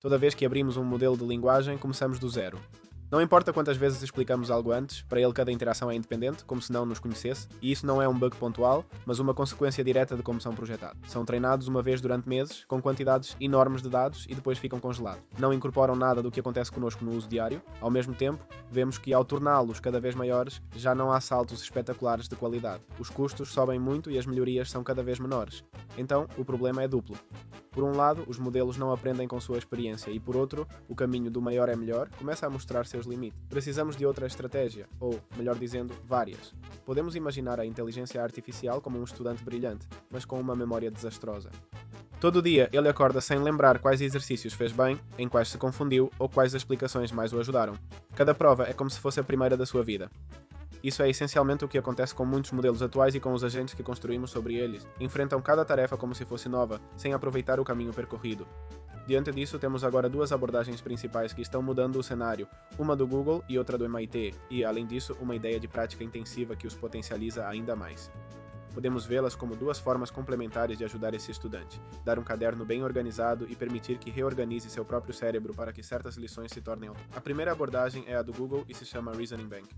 Toda vez que abrimos um modelo de linguagem, começamos do zero. Não importa quantas vezes explicamos algo antes, para ele cada interação é independente, como se não nos conhecesse, e isso não é um bug pontual, mas uma consequência direta de como são projetados. São treinados uma vez durante meses, com quantidades enormes de dados e depois ficam congelados. Não incorporam nada do que acontece connosco no uso diário, ao mesmo tempo, vemos que ao torná-los cada vez maiores, já não há saltos espetaculares de qualidade. Os custos sobem muito e as melhorias são cada vez menores. Então, o problema é duplo. Por um lado, os modelos não aprendem com sua experiência e, por outro, o caminho do maior é melhor começa a mostrar seus limites. Precisamos de outra estratégia, ou, melhor dizendo, várias. Podemos imaginar a inteligência artificial como um estudante brilhante, mas com uma memória desastrosa. Todo dia ele acorda sem lembrar quais exercícios fez bem, em quais se confundiu ou quais explicações mais o ajudaram. Cada prova é como se fosse a primeira da sua vida. Isso é essencialmente o que acontece com muitos modelos atuais e com os agentes que construímos sobre eles. Enfrentam cada tarefa como se fosse nova, sem aproveitar o caminho percorrido. Diante disso, temos agora duas abordagens principais que estão mudando o cenário, uma do Google e outra do MIT, e, além disso, uma ideia de prática intensiva que os potencializa ainda mais. Podemos vê-las como duas formas complementares de ajudar esse estudante, dar um caderno bem organizado e permitir que reorganize seu próprio cérebro para que certas lições se tornem autónomas. A primeira abordagem é a do Google e se chama Reasoning Bank.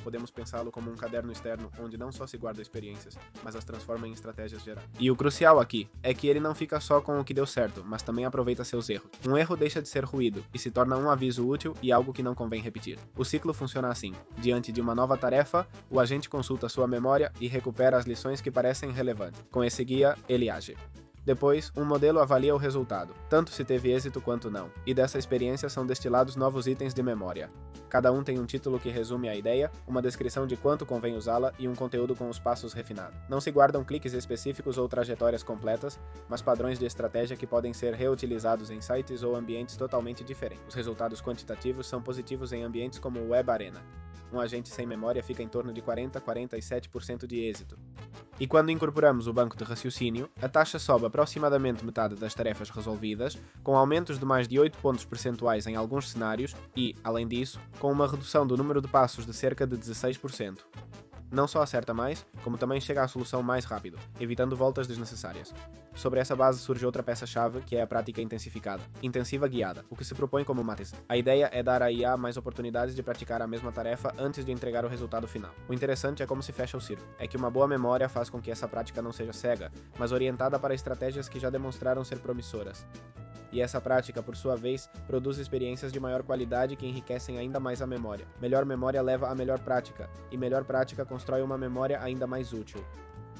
Podemos pensá-lo como um caderno externo onde não só se guarda experiências, mas as transforma em estratégias gerais. E o crucial aqui é que ele não fica só com o que deu certo, mas também aproveita seus erros. Um erro deixa de ser ruído e se torna um aviso útil e algo que não convém repetir. O ciclo funciona assim. Diante de uma nova tarefa, o agente consulta sua memória e recupera as lições que parecem relevantes. Com esse guia, ele age. Depois, um modelo avalia o resultado, tanto se teve êxito quanto não, e dessa experiência são destilados novos itens de memória. Cada um tem um título que resume a ideia, uma descrição de quanto convém usá-la e um conteúdo com os passos refinados. Não se guardam cliques específicos ou trajetórias completas, mas padrões de estratégia que podem ser reutilizados em sites ou ambientes totalmente diferentes. Os resultados quantitativos são positivos em ambientes como o Web Arena. Um agente sem memória fica em torno de 40-47% de êxito. E quando incorporamos o banco de raciocínio, a taxa sobe aproximadamente metade das tarefas resolvidas, com aumentos de mais de 8 pontos percentuais em alguns cenários e, além disso, com uma redução do número de passos de cerca de 16%. Não só acerta mais, como também chega à solução mais rápido, evitando voltas desnecessárias. Sobre essa base surge outra peça-chave, que é a prática intensificada, intensiva guiada, o que se propõe como uma tese. A ideia é dar à IA mais oportunidades de praticar a mesma tarefa antes de entregar o resultado final. O interessante é como se fecha o círculo. É que uma boa memória faz com que essa prática não seja cega, mas orientada para estratégias que já demonstraram ser promissoras. E essa prática, por sua vez, produz experiências de maior qualidade que enriquecem ainda mais a memória. Melhor memória leva a melhor prática, e melhor prática constrói uma memória ainda mais útil.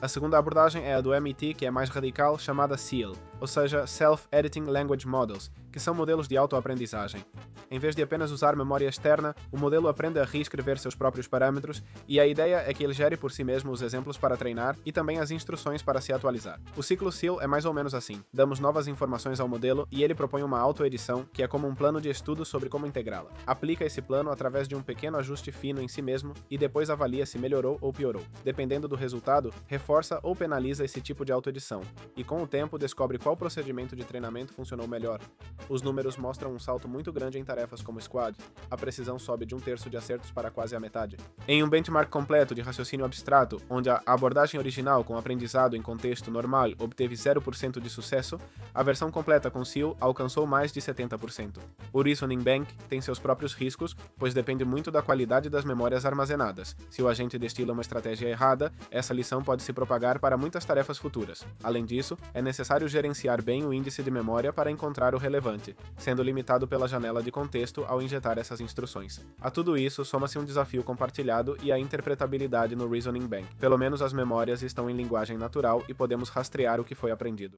A segunda abordagem é a do MIT, que é mais radical, chamada SEAL, ou seja, Self-Editing Language Models, que são modelos de autoaprendizagem. Em vez de apenas usar memória externa, o modelo aprende a reescrever seus próprios parâmetros e a ideia é que ele gere por si mesmo os exemplos para treinar e também as instruções para se atualizar. O ciclo SEAL é mais ou menos assim. Damos novas informações ao modelo e ele propõe uma autoedição, que é como um plano de estudo sobre como integrá-la. Aplica esse plano através de um pequeno ajuste fino em si mesmo e depois avalia se melhorou ou piorou. Dependendo do resultado, reforça ou penaliza esse tipo de autoedição, e com o tempo descobre qual procedimento de treinamento funcionou melhor. Os números mostram um salto muito grande em tarefas como Squad, a precisão sobe de 1/3 de acertos para quase a metade. Em um benchmark completo de raciocínio abstrato, onde a abordagem original com aprendizado em contexto normal obteve 0% de sucesso, a versão completa com SEAL alcançou mais de 70%. O Reasoning Bank tem seus próprios riscos, pois depende muito da qualidade das memórias armazenadas. Se o agente destila uma estratégia errada, essa lição pode se propagar para muitas tarefas futuras. Além disso, é necessário gerenciar bem o índice de memória para encontrar o relevante, sendo limitado pela janela de contexto ao injetar essas instruções. A tudo isso, soma-se um desafio compartilhado e a interpretabilidade no Reasoning Bank. Pelo menos as memórias estão em linguagem natural e podemos rastrear o que foi aprendido.